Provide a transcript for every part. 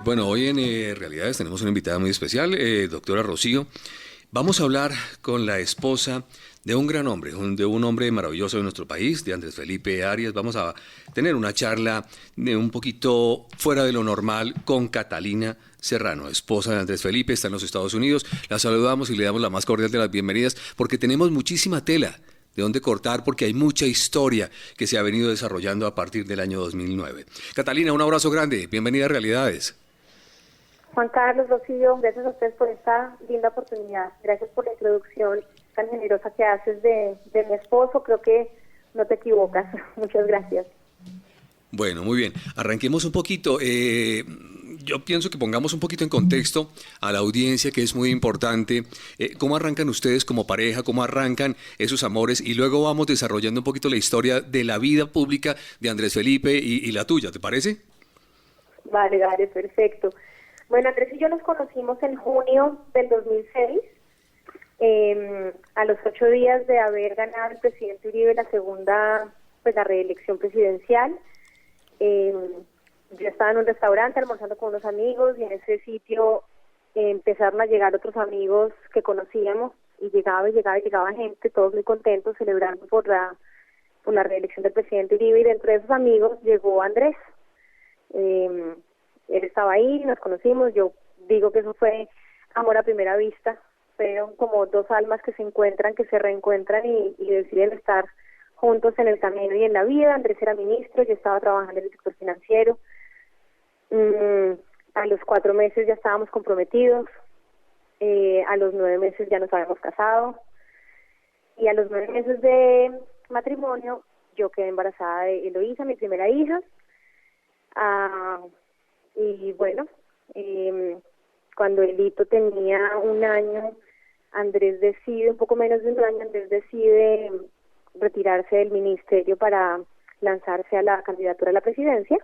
Bueno, hoy en Realidades tenemos una invitada muy especial, doctora Rocío. Vamos a hablar con la esposa de un gran hombre, de un hombre maravilloso de nuestro país, de Andrés Felipe Arias. Vamos a tener una charla de un poquito fuera de lo normal con Catalina Serrano, esposa de Andrés Felipe, está en los Estados Unidos. La saludamos y le damos la más cordial de las bienvenidas porque tenemos muchísima tela de dónde cortar, porque hay mucha historia que se ha venido desarrollando a partir del año 2009. Catalina, un abrazo grande, bienvenida a Realidades. Juan Carlos, Rocío, gracias a ustedes por esta linda oportunidad. Gracias por la introducción tan generosa que haces de mi esposo. Creo que no te equivocas. Muchas gracias. Bueno, muy bien. Arranquemos un poquito. Yo pienso que pongamos un poquito en contexto a la audiencia, que es muy importante. ¿Cómo arrancan ustedes como pareja? ¿Cómo arrancan esos amores? Y luego vamos desarrollando un poquito la historia de la vida pública de Andrés Felipe y la tuya, ¿te parece? Vale, perfecto. Bueno, Andrés y yo nos conocimos en junio del 2006, a los 8 días de haber ganado el presidente Uribe la reelección presidencial. Yo estaba en un restaurante almorzando con unos amigos y en ese sitio empezaron a llegar otros amigos que conocíamos y llegaba gente, todos muy contentos, celebrando por la reelección del presidente Uribe, y dentro de esos amigos llegó Andrés. Él estaba ahí, nos conocimos. Yo digo que eso fue amor a primera vista. Fueron como dos almas que se encuentran, que se reencuentran y deciden estar juntos en el camino y en la vida. Andrés era ministro, yo estaba trabajando en el sector financiero. A los 4 meses ya estábamos comprometidos. A los 9 meses ya nos habíamos casado. Y a los 9 meses de matrimonio yo quedé embarazada de Eloísa, mi primera hija. Y bueno, cuando Elito tenía 1 año, un poco menos de 1 año, Andrés decide retirarse del ministerio para lanzarse a la candidatura a la presidencia.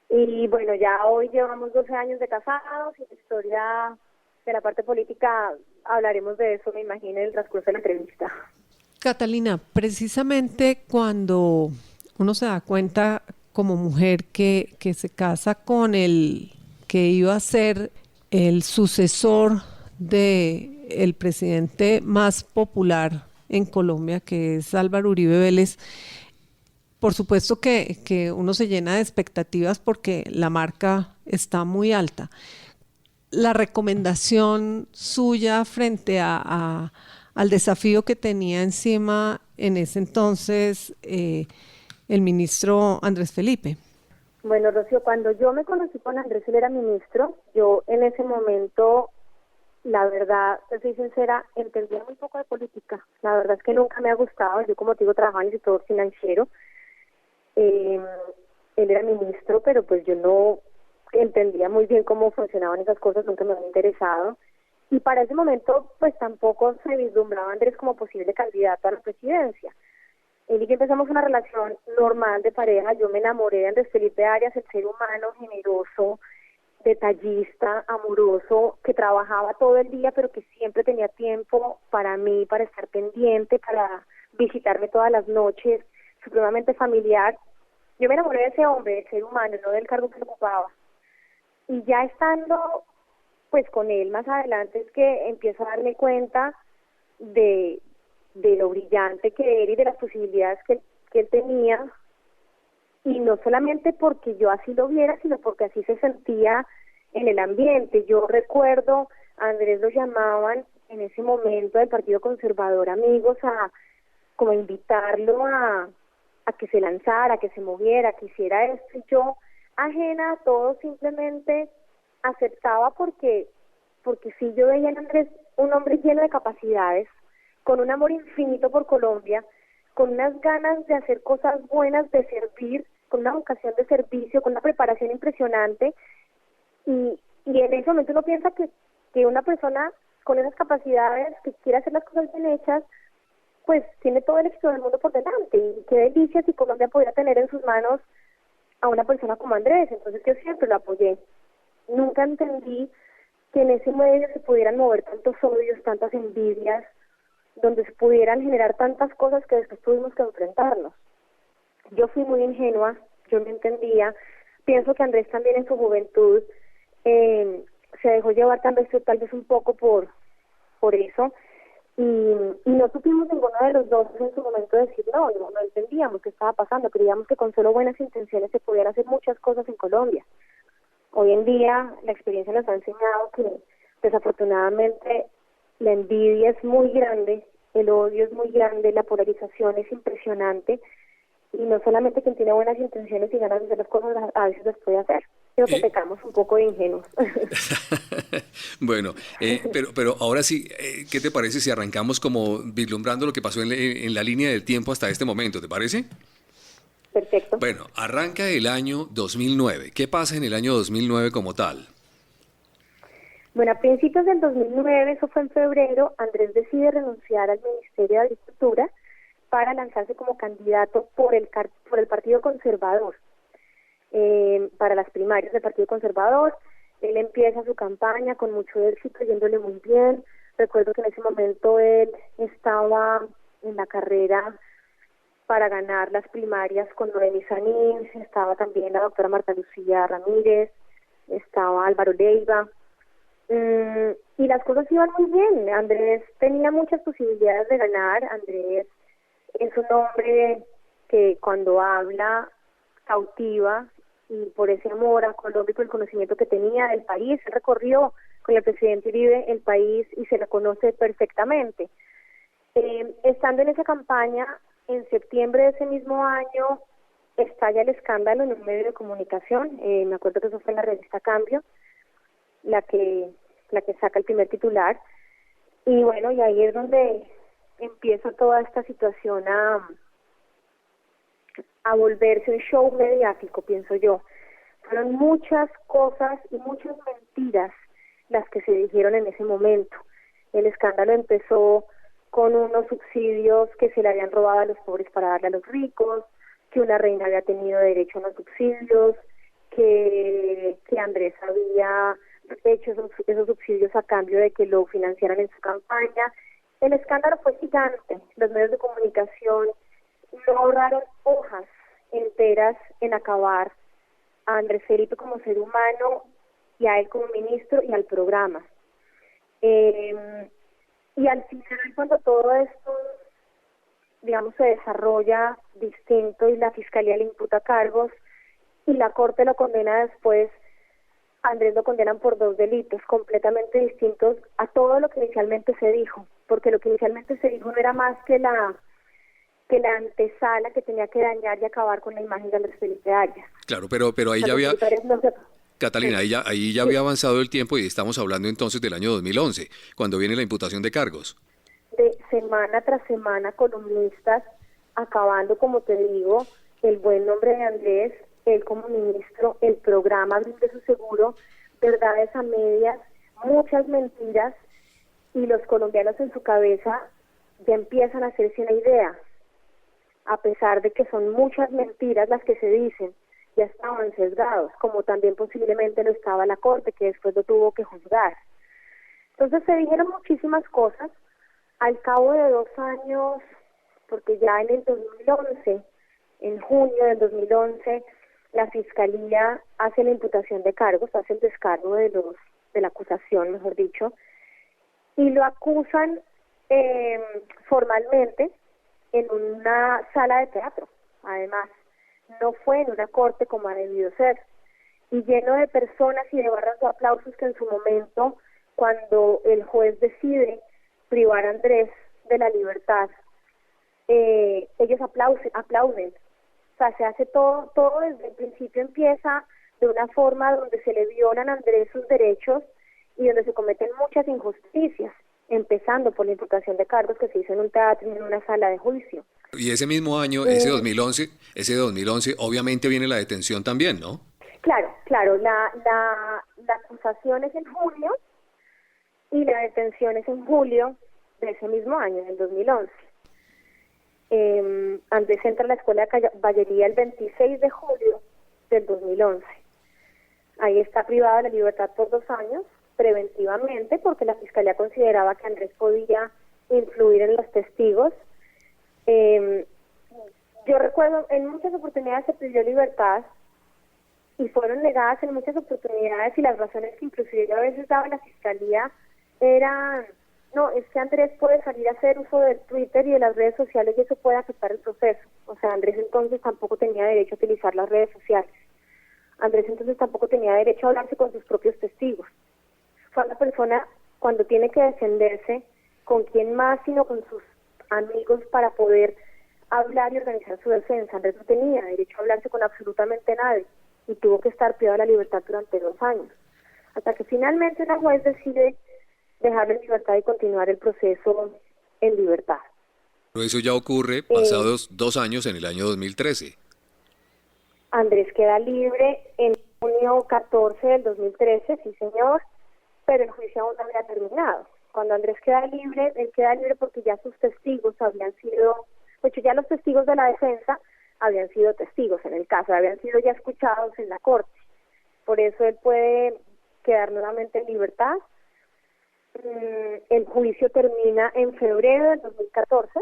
Y bueno, ya hoy llevamos 12 años de casados, y la historia de la parte política hablaremos de eso, me imagino, en el transcurso de la entrevista. Catalina, precisamente cuando uno se da cuenta como mujer que se casa con el que iba a ser el sucesor de el presidente más popular en Colombia, que es Álvaro Uribe Vélez, por supuesto que uno se llena de expectativas porque la marca está muy alta. La recomendación suya frente al desafío que tenía encima en ese entonces el ministro Andrés Felipe. Bueno, Rocío, cuando yo me conocí con Andrés, él era ministro. Yo en ese momento, la verdad, te soy sincera, entendía muy poco de política. La verdad es que nunca me ha gustado. Yo, como te digo, trabajaba en el sector financiero. Él era ministro, pero pues yo no entendía muy bien cómo funcionaban esas cosas, nunca me había interesado. Y para ese momento, pues tampoco se vislumbraba Andrés como posible candidato a la presidencia. Él y yo empezamos una relación normal de pareja. Yo me enamoré de Andrés Felipe Arias, el ser humano generoso, detallista, amoroso, que trabajaba todo el día, pero que siempre tenía tiempo para mí, para estar pendiente, para visitarme todas las noches, supremamente familiar. Yo me enamoré de ese hombre, del ser humano, no del cargo que se ocupaba. Y ya estando pues con él más adelante es que empiezo a darme cuenta de lo brillante que era y de las posibilidades que él tenía, y no solamente porque yo así lo viera, sino porque así se sentía en el ambiente. Yo recuerdo, a Andrés lo llamaban en ese momento del Partido Conservador amigos a como invitarlo a que se lanzara, a que se moviera, que hiciera esto, y yo, ajena a todo, simplemente aceptaba porque sí, yo veía en Andrés un hombre lleno de capacidades, con un amor infinito por Colombia, con unas ganas de hacer cosas buenas, de servir, con una vocación de servicio, con una preparación impresionante, y en ese momento uno piensa que una persona con esas capacidades, que quiere hacer las cosas bien hechas, pues tiene todo el éxito del mundo por delante, y qué delicia si Colombia pudiera tener en sus manos a una persona como Andrés. Entonces yo siempre lo apoyé. Nunca entendí que en ese medio se pudieran mover tantos odios, tantas envidias, donde se pudieran generar tantas cosas que después tuvimos que enfrentarnos. Yo fui muy ingenua, yo no entendía, Pienso que Andrés también en su juventud se dejó llevar tal vez un poco por eso, y no supimos ninguno de los dos en su momento decir no entendíamos qué estaba pasando, creíamos que con solo buenas intenciones se podían hacer muchas cosas en Colombia. Hoy en día la experiencia nos ha enseñado que desafortunadamente la envidia es muy grande, el odio es muy grande, la polarización es impresionante, y no solamente quien tiene buenas intenciones y ganas de hacer las cosas a veces las puede hacer. Creo que pecamos un poco de ingenuos. Bueno, pero ahora sí, ¿qué te parece si arrancamos como vislumbrando lo que pasó en la línea del tiempo hasta este momento? ¿Te parece? Perfecto. Bueno, arranca el año 2009. ¿Qué pasa en el año 2009 como tal? Bueno, a principios del 2009, eso fue en febrero, Andrés decide renunciar al Ministerio de Agricultura para lanzarse como candidato por el Partido Conservador, para las primarias del Partido Conservador. Él empieza su campaña con mucho éxito, yéndole muy bien. Recuerdo que en ese momento él estaba en la carrera para ganar las primarias con Noemí Sanín, estaba también la doctora Marta Lucía Ramírez, estaba Álvaro Leiva, y las cosas iban muy bien. Andrés tenía muchas posibilidades de ganar. Andrés es un hombre que cuando habla cautiva, y por ese amor a Colombia y por el conocimiento que tenía del país, él recorrió con el presidente Uribe el país y se lo conoce perfectamente. Estando en esa campaña, en septiembre de ese mismo año, estalla el escándalo en un medio de comunicación. Me acuerdo que eso fue en la revista Cambio, la que saca el primer titular. Y bueno, y ahí es donde empieza toda esta situación a volverse un show mediático, pienso yo. Fueron muchas cosas y muchas mentiras las que se dijeron en ese momento. El escándalo empezó con unos subsidios que se le habían robado a los pobres para darle a los ricos, que una reina había tenido derecho a unos subsidios, que Andrés había hecho esos subsidios a cambio de que lo financiaran en su campaña. El escándalo fue gigante. Los medios de comunicación no ahorraron hojas enteras en acabar a Andrés Felipe como ser humano y a él como ministro y al programa. Y al final, cuando todo esto, digamos, se desarrolla distinto y la Fiscalía le imputa cargos y la Corte lo condena después, Andrés lo condenan por 2 delitos completamente distintos a todo lo que inicialmente se dijo, porque lo que inicialmente se dijo no era más que la antesala que tenía que dañar y acabar con la imagen de Andrés Felipe Arias. Claro, pero ahí ya había... Catalina, ahí ya había avanzado el tiempo y estamos hablando entonces del año 2011, cuando viene la imputación de cargos. De semana tras semana, columnistas acabando, como te digo, el buen nombre de Andrés, él como ministro, el programa Brinde su Seguro, verdades a medias, muchas mentiras, y los colombianos en su cabeza ya empiezan a hacerse una idea, a pesar de que son muchas mentiras las que se dicen, ya estaban sesgados, como también posiblemente lo estaba la Corte, que después lo tuvo que juzgar. Entonces se dijeron muchísimas cosas. Al cabo de 2 años, porque ya en el 2011, en junio del 2011, la Fiscalía hace la imputación de cargos, hace el descargo de la acusación, mejor dicho, y lo acusan formalmente en una sala de teatro, además. No fue en una corte como ha debido ser, y lleno de personas y de barras de aplausos que en su momento, cuando el juez decide privar a Andrés de la libertad, ellos aplauden. O sea, se hace todo desde el principio, empieza de una forma donde se le violan a Andrés sus derechos y donde se cometen muchas injusticias, empezando por la imputación de cargos que se hizo en un teatro y en una sala de juicio. Y ese mismo año, ese 2011, obviamente viene la detención también, ¿no? Claro, la acusación es en junio y la detención es en julio de ese mismo año, del 2011. Andrés entra a la Escuela de Caballería el 26 de julio del 2011. Ahí está privado de la libertad por 2 años, preventivamente, porque la Fiscalía consideraba que Andrés podía influir en los testigos. Yo recuerdo, en muchas oportunidades se pidió libertad, y fueron negadas en muchas oportunidades, y las razones que inclusive a veces daba la Fiscalía eran: no, es que Andrés puede salir a hacer uso del Twitter y de las redes sociales y eso puede afectar el proceso. O sea, Andrés entonces tampoco tenía derecho a utilizar las redes sociales. Andrés entonces tampoco tenía derecho a hablarse con sus propios testigos. Fue una persona, cuando tiene que defenderse, ¿con quién más sino con sus amigos para poder hablar y organizar su defensa? Andrés no tenía derecho a hablarse con absolutamente nadie y tuvo que estar privado de la libertad durante 2 años, hasta que finalmente la juez decide dejarlo en libertad y continuar el proceso en libertad. Pero eso ya ocurre pasados 2 años, en el año 2013. Andrés queda libre en junio 14 del 2013, sí señor, pero el juicio aún no había terminado. Cuando Andrés queda libre, él queda libre porque ya sus testigos habían sido, de hecho ya los testigos de la defensa habían sido testigos en el caso, habían sido ya escuchados en la corte. Por eso él puede quedar nuevamente en libertad. El juicio termina en febrero del 2014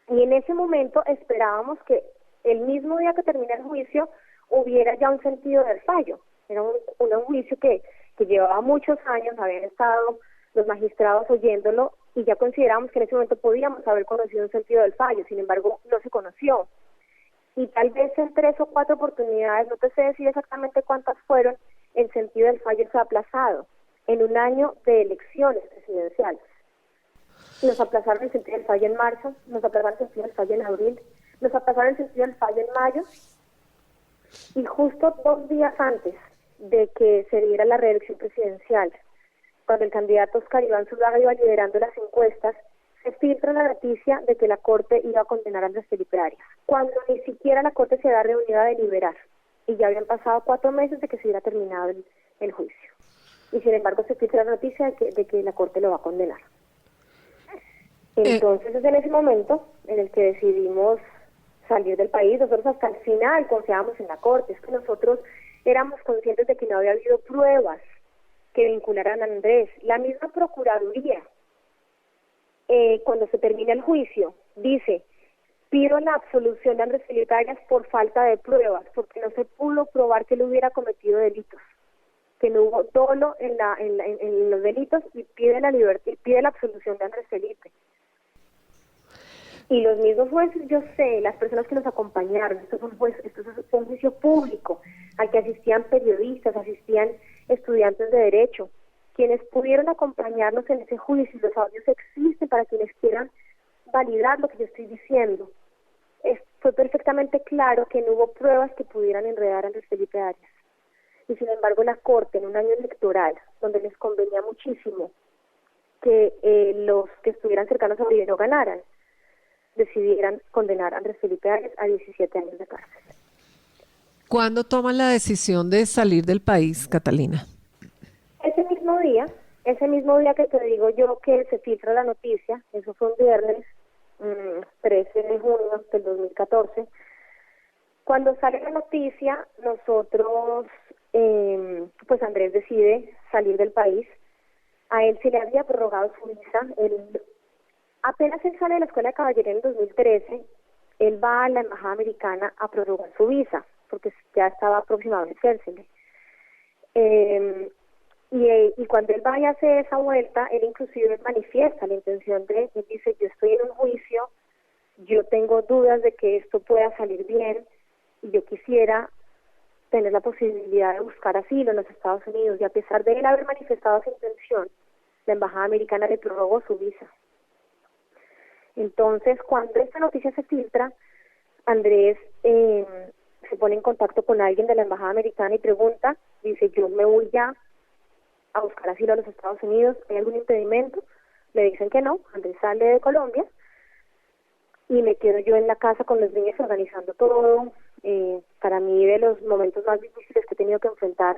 y en ese momento esperábamos que el mismo día que termina el juicio hubiera ya un sentido del fallo. Era un juicio que llevaba muchos años, habían estado los magistrados oyéndolo y ya consideramos que en ese momento podíamos haber conocido un sentido del fallo. Sin embargo, no se conoció. Y tal vez en 3 o 4 oportunidades, no te sé decir exactamente cuántas fueron, el sentido del fallo fue aplazado en un año de elecciones presidenciales. Nos aplazaron el sentido del fallo en marzo, nos aplazaron el sentido del fallo en abril, nos aplazaron el sentido del fallo en mayo, y justo 2 días antes de que se diera la reelección presidencial, cuando el candidato Oscar Iván Zuluaga iba liderando las encuestas, se filtra la noticia de que la Corte iba a condenar a Andrés Felipe Arias, cuando ni siquiera la Corte se había reunido a deliberar, y ya habían pasado 4 meses de que se hubiera terminado el juicio. Y sin embargo se filtra la noticia de que la Corte lo va a condenar. Entonces es en ese momento en el que decidimos salir del país. Nosotros hasta el final confiábamos en la Corte, es que nosotros éramos conscientes de que no había habido pruebas que vincularan a Andrés. La misma Procuraduría, cuando se termina el juicio, dice: pido la absolución de Andrés Felipe Arias por falta de pruebas, porque no se pudo probar que él hubiera cometido delitos, que no hubo dolo en los delitos, y pide la libertad, pide la absolución de Andrés Felipe. Y los mismos jueces, yo sé, las personas que nos acompañaron, esto fue un juicio público al que asistían periodistas, asistían estudiantes de Derecho, quienes pudieron acompañarnos en ese juicio. Los audios existen para quienes quieran validar lo que yo estoy diciendo. Fue perfectamente claro que no hubo pruebas que pudieran enredar a Andrés Felipe Arias. Y sin embargo la Corte, en un año electoral, donde les convenía muchísimo que los que estuvieran cercanos a Uribe no ganaran, decidieran condenar a Andrés Felipe Arias a 17 años de cárcel. ¿Cuándo toman la decisión de salir del país, Catalina? Ese mismo día que te digo yo que se filtra la noticia, eso fue un viernes 13 de junio del 2014, cuando sale la noticia, nosotros, pues Andrés decide salir del país. A él se le había prorrogado su visa. Apenas él sale de la Escuela de Caballería en 2013, él va a la Embajada Americana a prorrogar su visa, porque ya estaba próximo a vencérsele. Y cuando él va y hace esa vuelta, él inclusive manifiesta la intención él dice: yo estoy en un juicio, yo tengo dudas de que esto pueda salir bien, y yo quisiera tener la posibilidad de buscar asilo en los Estados Unidos. Y a pesar de él haber manifestado esa intención, la Embajada Americana le prorrogó su visa. Entonces, cuando esta noticia se filtra, Andrés se pone en contacto con alguien de la Embajada Americana y pregunta, dice: yo me voy ya a buscar asilo a los Estados Unidos, ¿hay algún impedimento? Le dicen que no. Andrés sale de Colombia y me quedo yo en la casa con los niños organizando todo. Para mí, de los momentos más difíciles que he tenido que enfrentar,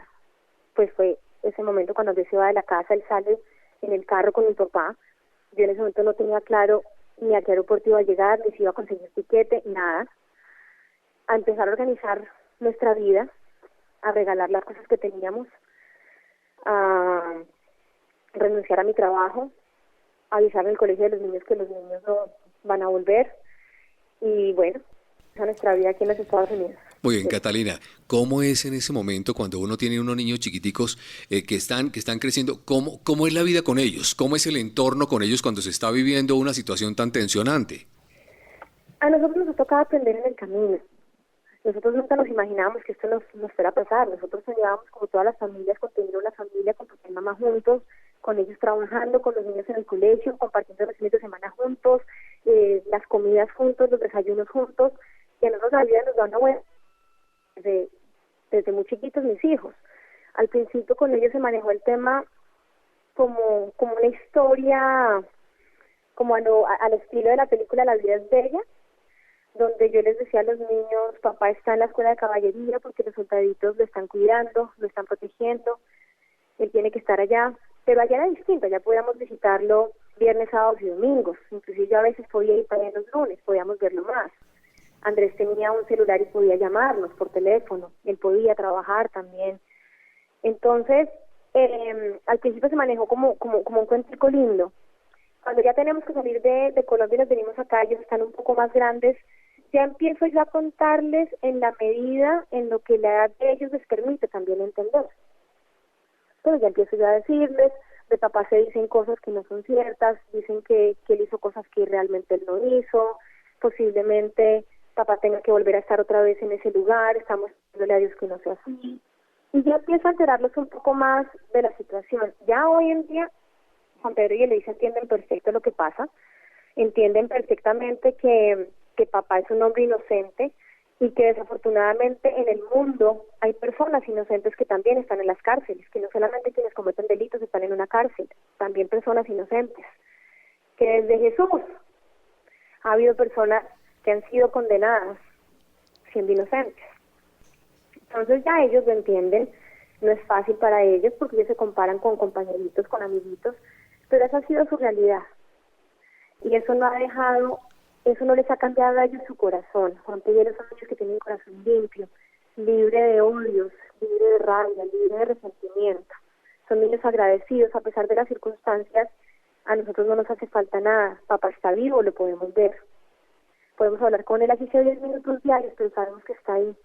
pues fue ese momento cuando Andrés se va de la casa. Él sale en el carro con mi papá. Yo en ese momento no tenía claro ni a qué aeropuerto iba a llegar, ni si iba a conseguir tiquete, nada. A empezar a organizar nuestra vida, a regalar las cosas que teníamos, a renunciar a mi trabajo, a avisar en el colegio de los niños que los niños no van a volver. Y bueno, esa es nuestra vida aquí en los Estados Unidos. Muy bien, Catalina, ¿cómo es en ese momento cuando uno tiene unos niños chiquiticos que están creciendo? ¿Cómo es la vida con ellos? ¿Cómo es el entorno con ellos cuando se está viviendo una situación tan tensionante? A nosotros nos ha tocado aprender en el camino. Nosotros nunca nos imaginábamos que esto nos fuera a pasar. Nosotros soñábamos, como todas las familias, con tener una familia, con papá y mamá juntos, con ellos trabajando, con los niños en el colegio, compartiendo los fines de semana juntos, las comidas juntos, los desayunos juntos. Y a nosotros la vida nos da una buena desde muy chiquitos mis hijos. Al principio con ellos se manejó el tema como una historia, como al estilo de la película La vida es bella, donde yo les decía a los niños, papá está en la escuela de caballería porque los soldaditos lo están cuidando, lo están protegiendo, él tiene que estar allá, pero allá era distinto, allá podíamos visitarlo viernes, sábados y domingos, inclusive yo a veces podía ir para allá los lunes, podíamos verlo más. Andrés tenía un celular y podía llamarnos por teléfono, él podía trabajar también. Entonces, al principio se manejó como un cuentico lindo. Cuando ya tenemos que salir de Colombia y nos venimos acá, ellos están un poco más grandes, ya empiezo yo a contarles en la medida en lo que la edad de ellos les permite también entender. Entonces ya empiezo yo a decirles, de papá se dicen cosas que no son ciertas, dicen que él hizo cosas que realmente él no hizo, posiblemente papá tenga que volver a estar otra vez en ese lugar, estamos pidiéndole a Dios que no sea así. Y ya empiezo a enterarlos un poco más de la situación. Ya hoy en día, Juan Pedro y Elisa entienden perfecto lo que pasa, entienden perfectamente que papá es un hombre inocente y que desafortunadamente en el mundo hay personas inocentes que también están en las cárceles, que no solamente quienes cometen delitos están en una cárcel, también personas inocentes, que desde Jesús ha habido personas que han sido condenadas siendo inocentes. Entonces ya ellos lo entienden, no es fácil para ellos porque ellos se comparan con compañeritos, con amiguitos, pero esa ha sido su realidad. Y eso no les ha cambiado a ellos su corazón. Juan Pedro son niños que tienen un corazón limpio, libre de odios, libre de rabia, libre de resentimiento. Son niños agradecidos, a pesar de las circunstancias, a nosotros no nos hace falta nada. Papá está vivo, lo podemos ver. Podemos hablar con él así sea 10 minutos diarios, pero sabemos que está ahí.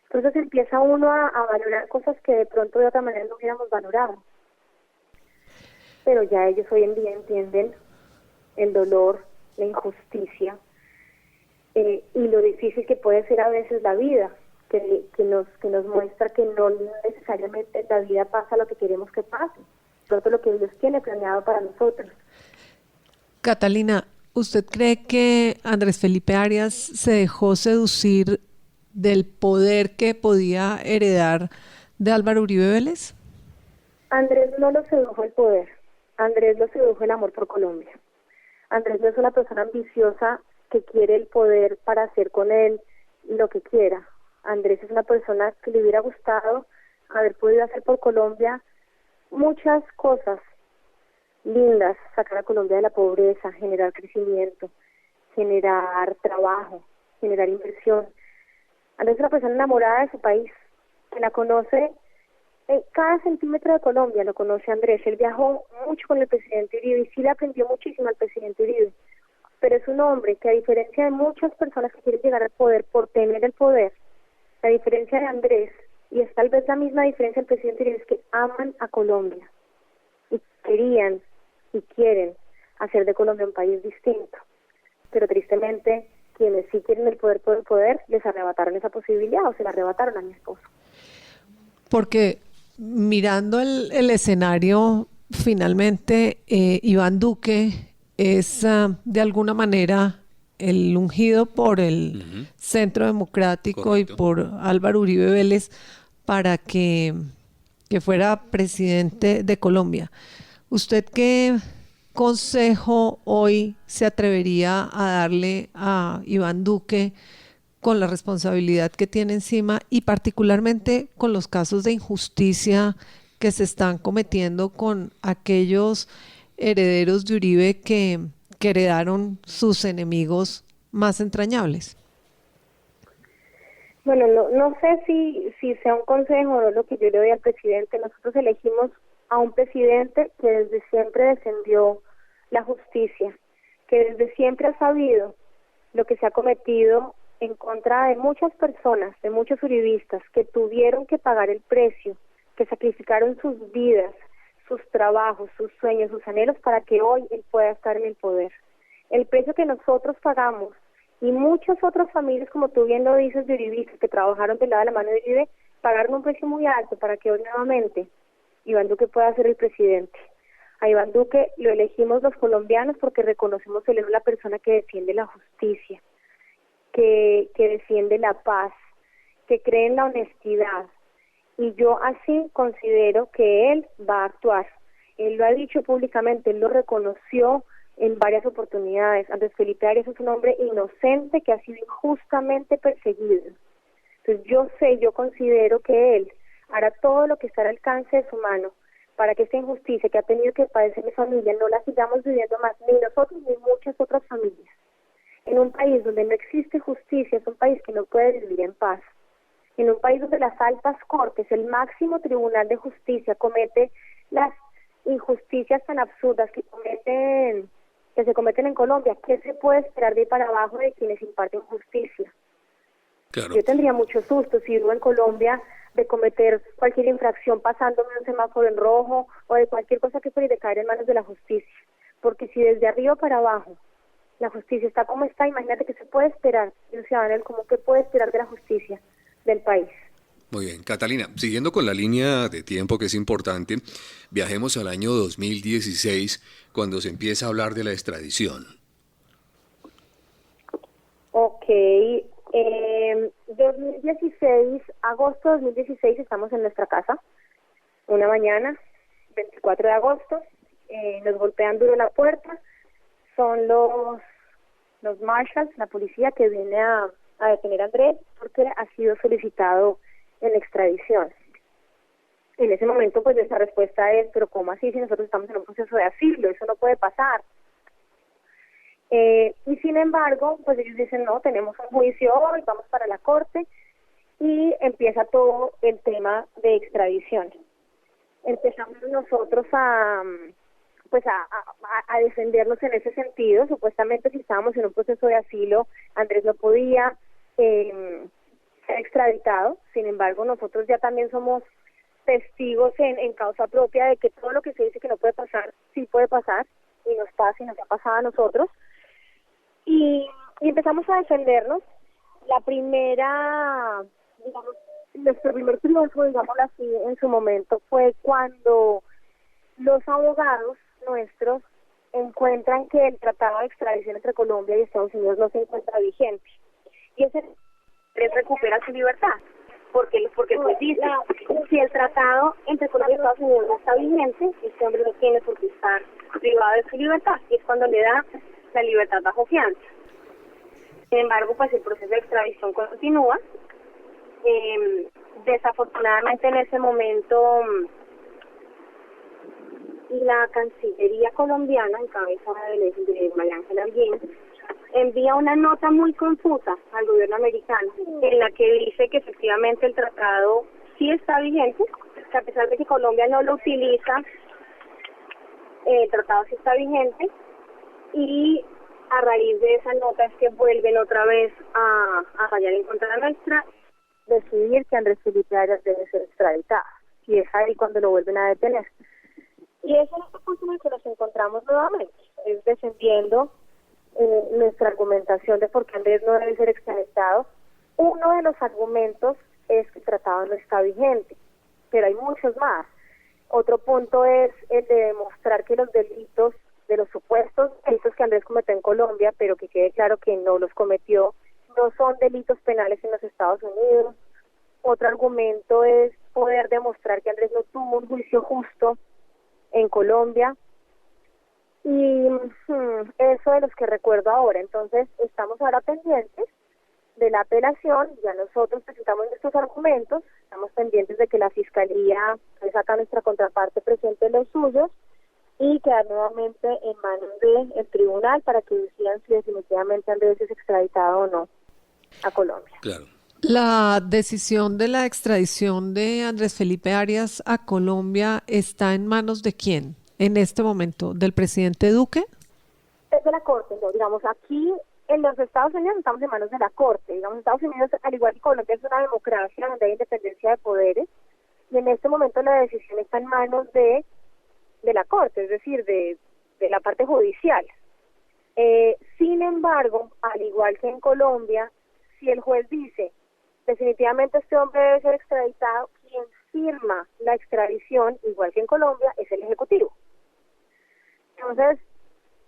Entonces empieza uno a valorar cosas que de pronto de otra manera no hubiéramos valorado. Pero ya ellos hoy en día entienden el dolor, la injusticia y lo difícil que puede ser a veces la vida, que nos muestra que no necesariamente en la vida pasa lo que queremos que pase, todo lo que Dios tiene planeado para nosotros. Catalina, ¿usted cree que Andrés Felipe Arias se dejó seducir del poder que podía heredar de Álvaro Uribe Vélez? Andrés no lo sedujo el poder, Andrés lo sedujo el amor por Colombia. Andrés no es una persona ambiciosa que quiere el poder para hacer con él lo que quiera. Andrés es una persona que le hubiera gustado haber podido hacer por Colombia muchas cosas lindas, sacar a Colombia de la pobreza, generar crecimiento, generar trabajo, generar inversión. Andrés es una persona enamorada de su país, que la conoce en cada centímetro de Colombia, lo conoce Andrés. Él viajó mucho con el presidente Uribe y sí le aprendió muchísimo al presidente Uribe, pero es un hombre que, a diferencia de muchas personas que quieren llegar al poder por tener el poder, la diferencia de Andrés, y es tal vez la misma diferencia del presidente Uribe, es que aman a Colombia y querían y quieren hacer de Colombia un país distinto, pero tristemente quienes sí quieren el poder por el poder les arrebataron esa posibilidad o se la arrebataron a mi esposo. Porque mirando el escenario, finalmente Iván Duque es de alguna manera el ungido por el Centro Democrático. Correcto. Y por Álvaro Uribe Vélez para que fuera presidente de Colombia. ¿Usted qué consejo hoy se atrevería a darle a Iván Duque con la responsabilidad que tiene encima y particularmente con los casos de injusticia que se están cometiendo con aquellos herederos de Uribe que heredaron sus enemigos más entrañables? Bueno, no sé si sea un consejo o no lo que yo le doy al presidente. Nosotros elegimos a un presidente que desde siempre defendió la justicia, que desde siempre ha sabido lo que se ha cometido en contra de muchas personas, de muchos uribistas que tuvieron que pagar el precio, que sacrificaron sus vidas, sus trabajos, sus sueños, sus anhelos para que hoy él pueda estar en el poder. El precio que nosotros pagamos y muchas otras familias, como tú bien lo dices, de uribistas que trabajaron del lado de la mano de Uribe, pagaron un precio muy alto para que hoy nuevamente Iván Duque pueda ser el presidente. A Iván Duque lo elegimos los colombianos porque reconocemos que él es la persona que defiende la justicia, que defiende la paz, que cree en la honestidad. Y yo así considero que él va a actuar. Él lo ha dicho públicamente, él lo reconoció en varias oportunidades. Andrés Felipe Arias es un hombre inocente que ha sido injustamente perseguido. Entonces yo considero que él hará todo lo que está al alcance de su mano para que esta injusticia que ha tenido que padecer mi familia no la sigamos viviendo más, ni nosotros ni muchas otras familias. En un país donde no existe justicia, es un país que no puede vivir en paz. En un país donde las altas cortes, el máximo tribunal de justicia, comete las injusticias tan absurdas que se cometen en Colombia, ¿qué se puede esperar de ahí para abajo de quienes imparten justicia? Claro. Yo tendría mucho susto si vivo en Colombia de cometer cualquier infracción pasándome un semáforo en rojo o de cualquier cosa que pueda, y de caer en manos de la justicia. Porque si desde arriba para abajo la justicia está como está, imagínate que se puede esperar, el ciudadano común, que puede esperar de la justicia del país. Muy bien, Catalina, siguiendo con la línea de tiempo que es importante, viajemos al año 2016, cuando se empieza a hablar de la extradición. Ok, 2016, agosto de 2016, estamos en nuestra casa, una mañana, 24 de agosto, nos golpean duro la puerta, son los marshals, la policía que viene a detener a Andrés porque ha sido solicitado en extradición. En ese momento, pues, esa respuesta es, pero ¿cómo así si nosotros estamos en un proceso de asilo? Eso no puede pasar. Y sin embargo, pues ellos dicen, no, tenemos un juicio hoy, vamos para la corte, y empieza todo el tema de extradición. Empezamos nosotros a defendernos en ese sentido. Supuestamente, si estábamos en un proceso de asilo, Andrés no podía ser extraditado. Sin embargo, nosotros ya también somos testigos en causa propia de que todo lo que se dice que no puede pasar, sí puede pasar, y nos pasa y nos ha pasado a nosotros. Y empezamos a defendernos. La primera, digamos, nuestro primer triunfo, digámoslo así, en su momento fue cuando los abogados nuestros encuentran que el tratado de extradición entre Colombia y Estados Unidos no se encuentra vigente. Y ese recupera su libertad. Porque pues dice, si el tratado entre Colombia y Estados Unidos no está vigente, este hombre no tiene por qué estar privado de su libertad. Y es cuando le da la libertad bajo fianza. Sin embargo, pues el proceso de extradición continúa. Desafortunadamente en ese momento la Cancillería colombiana, en cabeza de María Ángela Holguín, envía una nota muy confusa al gobierno americano en la que dice que efectivamente el tratado sí está vigente, que a pesar de que Colombia no lo utiliza, el tratado sí está vigente, y a raíz de esa nota es que vuelven otra vez a fallar en contra nuestra, decidir que Andrés Felipe Arias debe ser extraditado, y es ahí cuando lo vuelven a detener. Y ese es el punto en el que nos encontramos nuevamente, es defendiendo nuestra argumentación de por qué Andrés no debe ser extraditado. Uno de los argumentos es que el tratado no está vigente, pero hay muchos más. Otro punto es el de demostrar que los delitos, de los supuestos delitos que Andrés cometió en Colombia, pero que quede claro que no los cometió, no son delitos penales en los Estados Unidos. Otro argumento es poder demostrar que Andrés no tuvo un juicio justo en Colombia. Y eso de los que recuerdo ahora. Entonces, estamos ahora pendientes de la apelación. Ya nosotros presentamos nuestros argumentos, estamos pendientes de que la Fiscalía, que saca nuestra contraparte, presente los suyos y quedar nuevamente en manos del tribunal para que decidan si definitivamente Andrés es extraditado o no a Colombia. Claro. La decisión de la extradición de Andrés Felipe Arias a Colombia está en manos de quién en este momento, ¿del presidente Duque? Es de la Corte, ¿no? Digamos, aquí en los Estados Unidos estamos en manos de la Corte. Digamos, Estados Unidos, al igual que Colombia, es una democracia donde hay independencia de poderes, y en este momento la decisión está en manos de la Corte, es decir, de la parte judicial. Sin embargo, al igual que en Colombia, si el juez dice, definitivamente este hombre debe ser extraditado, quien firma la extradición, igual que en Colombia, es el Ejecutivo. Entonces,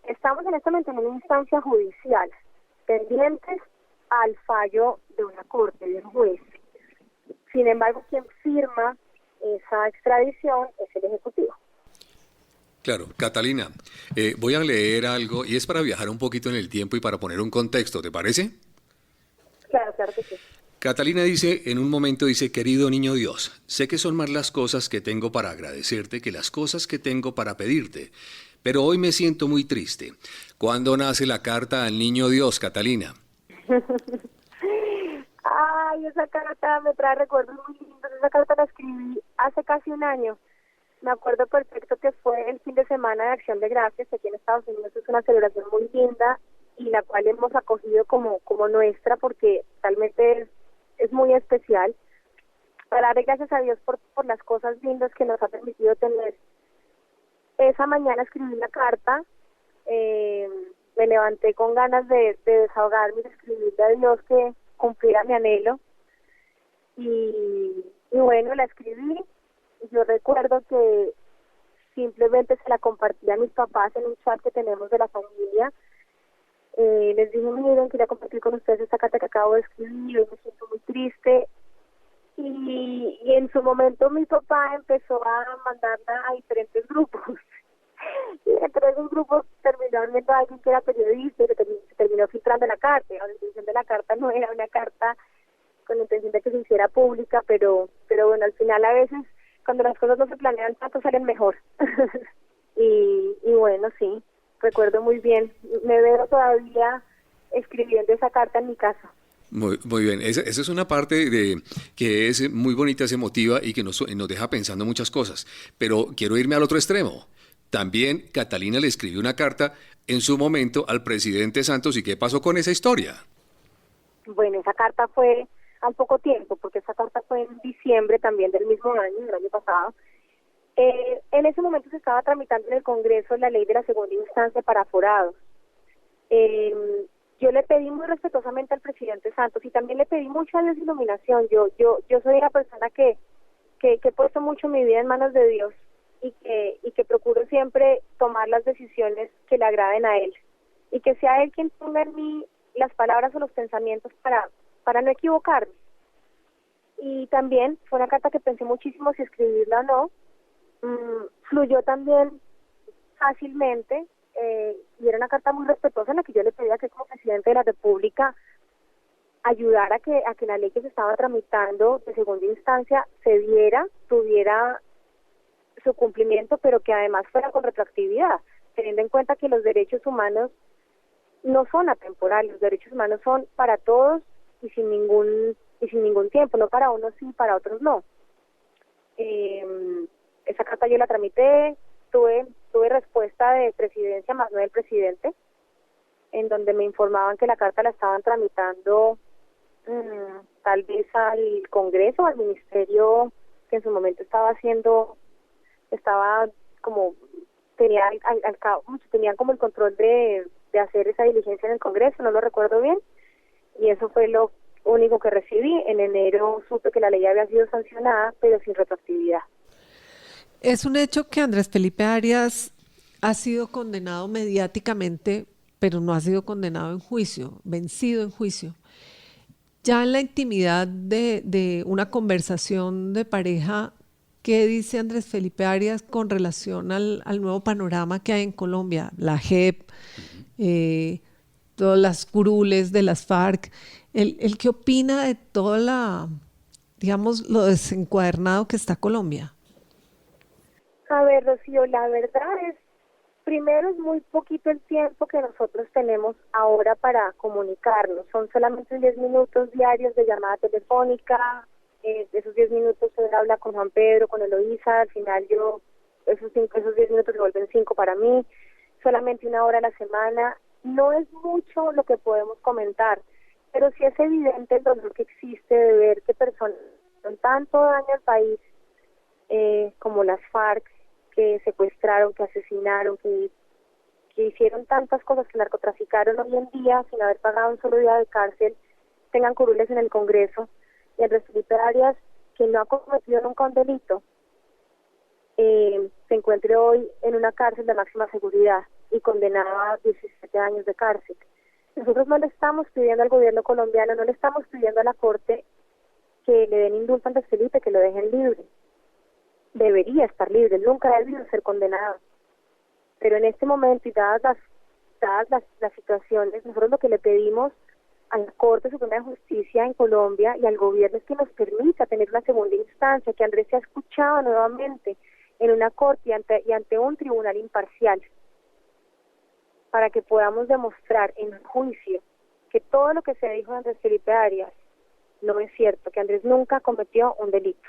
estamos en este momento en una instancia judicial, pendientes al fallo de una corte, de un juez. Sin embargo, quien firma esa extradición es el Ejecutivo. Claro, Catalina, voy a leer algo y es para viajar un poquito en el tiempo y para poner un contexto, ¿te parece? Claro que sí. Catalina dice, en un momento dice, querido niño Dios, sé que son más las cosas que tengo para agradecerte que las cosas que tengo para pedirte, pero hoy me siento muy triste. ¿Cuándo nace la carta al niño Dios, Catalina? Ay, esa carta me trae recuerdos muy lindos. Esa carta la escribí hace casi un año. Me acuerdo perfecto que fue el fin de semana de Acción de Gracias. Aquí en Estados Unidos es una celebración muy linda y la cual hemos acogido como nuestra porque realmente es muy especial. Para darle gracias a Dios por las cosas lindas que nos ha permitido tener. Esa mañana escribí la carta, me levanté con ganas de desahogarme y de escribirle a Dios que cumpliera mi anhelo. Y bueno, la escribí. Yo recuerdo que simplemente se la compartí a mis papás en un chat que tenemos de la familia. Les dije, miren, quería compartir con ustedes esta carta que acabo de escribir, hoy me siento muy triste. Y en su momento mi papá empezó a mandarla a diferentes grupos. Y entre esos grupos terminó viendo a alguien que era periodista y se terminó filtrando la carta. La intención de la carta no era una carta con la intención de que se hiciera pública, pero bueno, al final a veces cuando las cosas no se planean tanto salen mejor. y bueno, sí, recuerdo muy bien. Me veo todavía escribiendo esa carta en mi casa. Muy bien, esa es una parte de que es muy bonita, es emotiva y que nos deja pensando muchas cosas. Pero quiero irme al otro extremo. También Catalina le escribió una carta en su momento al presidente Santos. ¿Y qué pasó con esa historia? Bueno, esa carta fue al poco tiempo, porque esa carta fue en diciembre también del mismo año, del año pasado. En ese momento se estaba tramitando en el Congreso la ley de la segunda instancia para aforados. Yo le pedí muy respetuosamente al presidente Santos y también le pedí mucho a Dios iluminación. Yo soy una persona que he puesto mucho mi vida en manos de Dios y que procuro siempre tomar las decisiones que le agraden a Él y que sea Él quien ponga en mí las palabras o los pensamientos para no equivocarme. Y también fue una carta que pensé muchísimo si escribirla o no. Fluyó también fácilmente y era una carta muy respetuosa en la que yo le pedía que como presidente de la República ayudara a que la ley que se estaba tramitando de segunda instancia tuviera su cumplimiento, pero que además fuera con retroactividad, teniendo en cuenta que los derechos humanos no son atemporales, los derechos humanos son para todos y sin ningún tiempo, no para unos sí, para otros no. Esa carta yo la tramité, tuve respuesta de presidencia más no del presidente, en donde me informaban que la carta la estaban tramitando tal vez al Congreso, al ministerio que en su momento tenían como el control de hacer esa diligencia en el Congreso, no lo recuerdo bien, y eso fue lo único que recibí. En enero supe que la ley había sido sancionada, pero sin retroactividad. Es un hecho que Andrés Felipe Arias ha sido condenado mediáticamente, pero no ha sido condenado en juicio, vencido en juicio. Ya en la intimidad de una conversación de pareja, ¿qué dice Andrés Felipe Arias con relación al nuevo panorama que hay en Colombia? La JEP, todas las curules de las FARC. ¿El qué opina de toda lo desencuadernado que está Colombia? A ver, Rocío, la verdad primero es muy poquito el tiempo que nosotros tenemos ahora para comunicarnos. Son solamente 10 minutos diarios de llamada telefónica. Esos 10 minutos se habla con Juan Pedro, con Eloísa. Al final esos 10 minutos se vuelven 5 para mí. Solamente 1 hora a la semana. no es mucho lo que podemos comentar, pero sí es evidente el dolor que existe de ver que personas con tanto daño al país, como las FARC, que secuestraron, que asesinaron, que hicieron tantas cosas, que narcotraficaron hoy en día sin haber pagado un solo día de cárcel, tengan curules en el Congreso, y Andrés Felipe Arias, que no ha cometido nunca un delito, se encuentre hoy en una cárcel de máxima seguridad y condenado a 17 años de cárcel. Nosotros no le estamos pidiendo al gobierno colombiano, no le estamos pidiendo a la Corte que le den indulto a Andrés Felipe, que lo dejen libre. Debería estar libre, él nunca ha debido ser condenado. Pero en este momento, y dadas las situaciones, nosotros lo que le pedimos a la Corte Suprema de Justicia en Colombia y al gobierno es que nos permita tener una segunda instancia, que Andrés sea escuchado nuevamente en una corte y ante un tribunal imparcial, para que podamos demostrar en un juicio que todo lo que se dijo de Andrés Felipe Arias no es cierto, que Andrés nunca cometió un delito.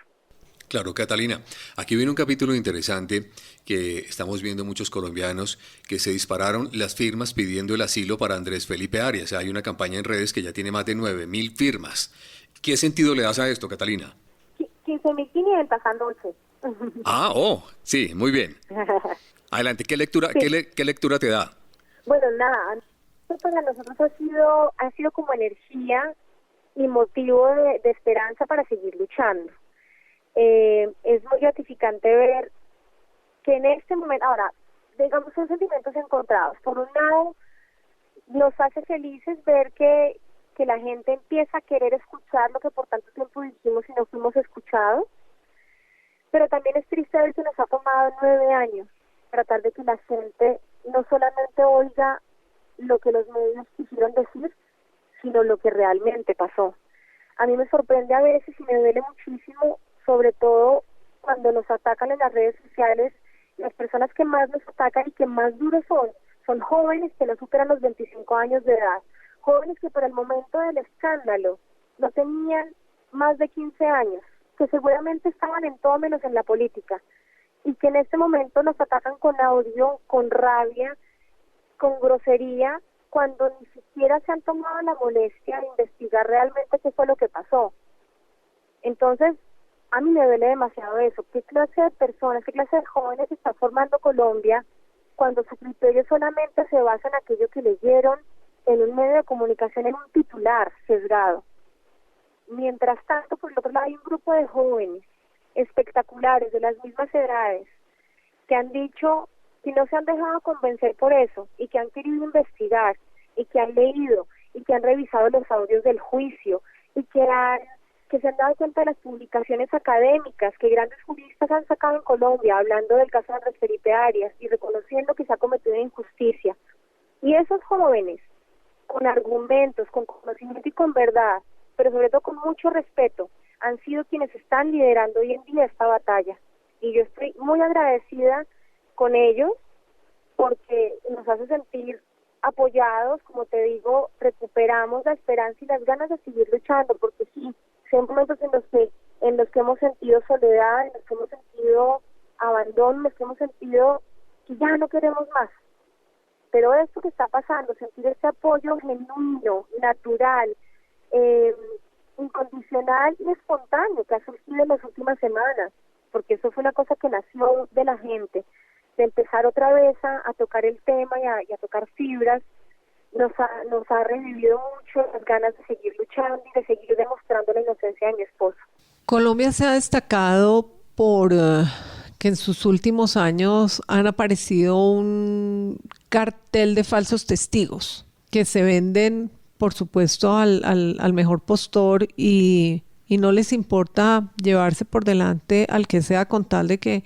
Claro, Catalina, aquí viene un capítulo interesante que estamos viendo muchos colombianos que se dispararon las firmas pidiendo el asilo para Andrés Felipe Arias. Hay una campaña en redes que ya tiene más de 9.000 firmas. ¿Qué sentido le das a esto, Catalina? 15.500 anoche. Sí, muy bien. Adelante, ¿qué lectura, Sí. qué lectura te da? Bueno, nada, para nosotros ha sido como energía y motivo de esperanza para seguir luchando. Es muy gratificante ver que en este momento, ahora, digamos, son sentimientos encontrados. Por un lado, nos hace felices ver que la gente empieza a querer escuchar lo que por tanto tiempo dijimos y no fuimos escuchados, pero también es triste ver que nos ha tomado 9 años tratar de que la gente no solamente oiga lo que los medios quisieron decir, sino lo que realmente pasó. A mí me sorprende a veces y me duele muchísimo, sobre todo cuando nos atacan en las redes sociales. Las personas que más nos atacan y que más duros son jóvenes que no superan los 25 años de edad, jóvenes que por el momento del escándalo no tenían más de 15 años, que seguramente estaban en todo menos en la política, y que en este momento nos atacan con odio, con rabia, con grosería, cuando ni siquiera se han tomado la molestia de investigar realmente qué fue lo que pasó. Entonces, a mí me duele demasiado eso. ¿Qué clase de personas, qué clase de jóvenes está formando Colombia cuando su criterio solamente se basa en aquello que leyeron en un medio de comunicación, en un titular sesgado? Mientras tanto, por el otro lado, hay un grupo de jóvenes espectaculares de las mismas edades que han dicho que no se han dejado convencer por eso y que han querido investigar y que han leído y que han revisado los audios del juicio y que se han dado cuenta de las publicaciones académicas que grandes juristas han sacado en Colombia hablando del caso de Andrés Felipe Arias y reconociendo que se ha cometido injusticia. Y esos jóvenes, con argumentos, con conocimiento y con verdad, pero sobre todo con mucho respeto, han sido quienes están liderando hoy en día esta batalla. Y yo estoy muy agradecida con ellos porque nos hace sentir apoyados. Como te digo, recuperamos la esperanza y las ganas de seguir luchando, porque sí, son momentos en los que hemos sentido soledad, en los que hemos sentido abandono, en los que hemos sentido que ya no queremos más. Pero esto que está pasando, sentir este apoyo genuino, natural, incondicional y espontáneo que ha surgido en las últimas semanas, porque eso fue una cosa que nació de la gente, de empezar otra vez a tocar el tema y a tocar fibras, nos ha revivido mucho las ganas de seguir luchando y de seguir demostrando la inocencia de mi esposo. Colombia se ha destacado por que en sus últimos años han aparecido un cartel de falsos testigos que se venden, por supuesto, al mejor postor y no les importa llevarse por delante al que sea con tal de que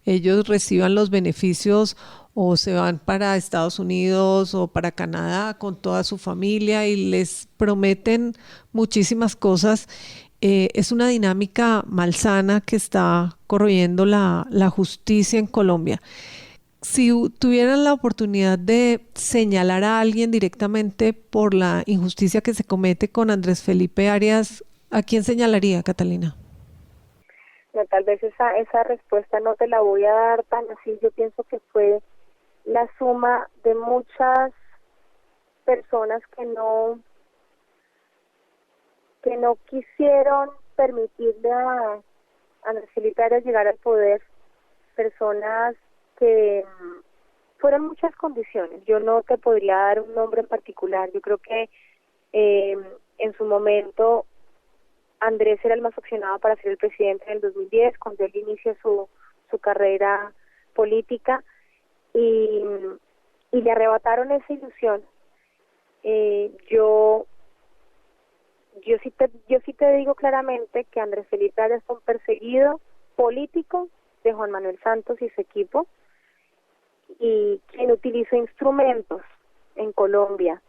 ellos reciban los beneficios o se van para Estados Unidos o para Canadá con toda su familia y les prometen muchísimas cosas. Es una dinámica malsana que está corroyendo la justicia en Colombia. Si tuvieran la oportunidad de señalar a alguien directamente por la injusticia que se comete con Andrés Felipe Arias, ¿a quién señalaría, Catalina? No, tal vez esa respuesta no te la voy a dar tan así. Yo pienso que fue la suma de muchas personas que no quisieron permitirle a Andrés Felipe Arias llegar al poder, personas que fueron muchas condiciones. Yo no te podría dar un nombre en particular. Yo creo que en su momento Andrés era el más opcionado para ser el presidente en el 2010, cuando él inicia su carrera política, y le arrebataron esa ilusión. Yo sí te digo claramente que Andrés Felipe Arias fue un perseguido político de Juan Manuel Santos y su equipo, y quien utilizó instrumentos en Colombia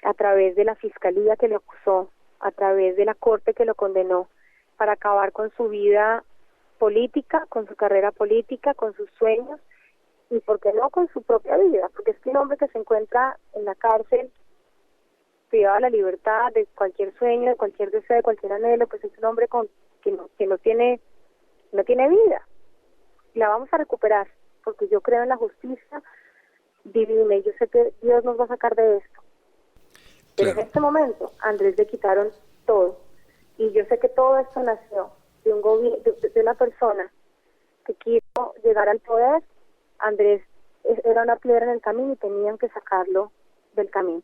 a través de la fiscalía que le acusó, a través de la corte que lo condenó, para acabar con su vida política, con su carrera política, con sus sueños, y por qué no con su propia vida, porque es que un hombre que se encuentra en la cárcel, privado de la libertad, de cualquier sueño, de cualquier deseo, de cualquier anhelo, pues es un hombre que no tiene vida. La vamos a recuperar, porque yo creo en la justicia divina, y yo sé que Dios nos va a sacar de esto. Pero Claro. en este momento, a Andrés le quitaron todo, y yo sé que todo esto nació de de una persona que quiso llegar al poder. Andrés era una piedra en el camino y tenían que sacarlo del camino.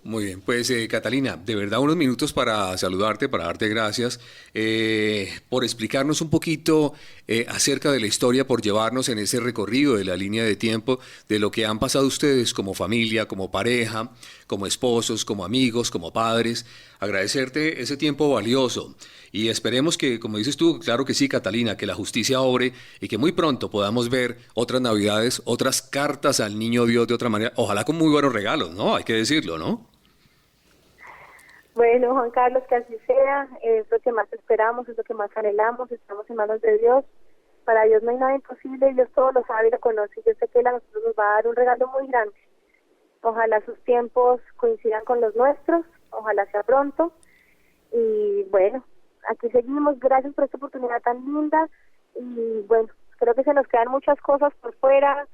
Muy bien, pues Catalina, de verdad unos minutos para saludarte, para darte gracias por explicarnos un poquito acerca de la historia, por llevarnos en ese recorrido de la línea de tiempo, de lo que han pasado ustedes como familia, como pareja, como esposos, como amigos, como padres. Agradecerte ese tiempo valioso y esperemos que, como dices tú, claro que sí, Catalina, que la justicia obre y que muy pronto podamos ver otras Navidades, otras cartas al Niño Dios de otra manera, ojalá con muy buenos regalos, ¿no? Hay que decirlo, ¿no? Bueno, Juan Carlos, que así sea, es lo que más esperamos, es lo que más anhelamos, estamos en manos de Dios. Para Dios no hay nada imposible, Dios todo lo sabe y lo conoce. Yo sé que Él a nosotros nos va a dar un regalo muy grande. Ojalá sus tiempos coincidan con los nuestros, ojalá sea pronto. Y bueno, aquí seguimos, gracias por esta oportunidad tan linda. Y bueno, creo que se nos quedan muchas cosas por fuera,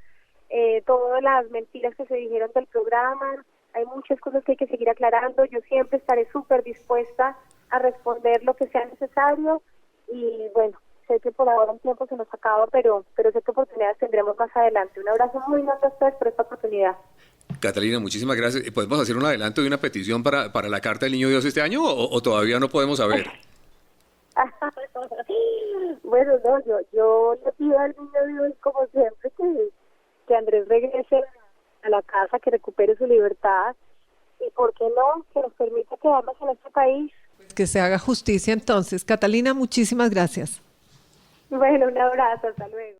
todas las mentiras que se dijeron del programa. Hay muchas cosas que hay que seguir aclarando. Yo siempre estaré súper dispuesta a responder lo que sea necesario. Y bueno, sé que por ahora un tiempo se nos acaba, pero sé que oportunidades tendremos más adelante. Un abrazo muy grande a ustedes por esta oportunidad. Catalina, muchísimas gracias. ¿Podemos hacer un adelanto de una petición para la Carta del Niño Dios este año o todavía no podemos saber? Bueno, no, yo le pido al Niño Dios, como siempre, que Andrés regrese a la casa, que recupere su libertad, y por qué no, que nos permita quedarnos en este país. Que se haga justicia entonces. Catalina, muchísimas gracias. Bueno, un abrazo, hasta luego.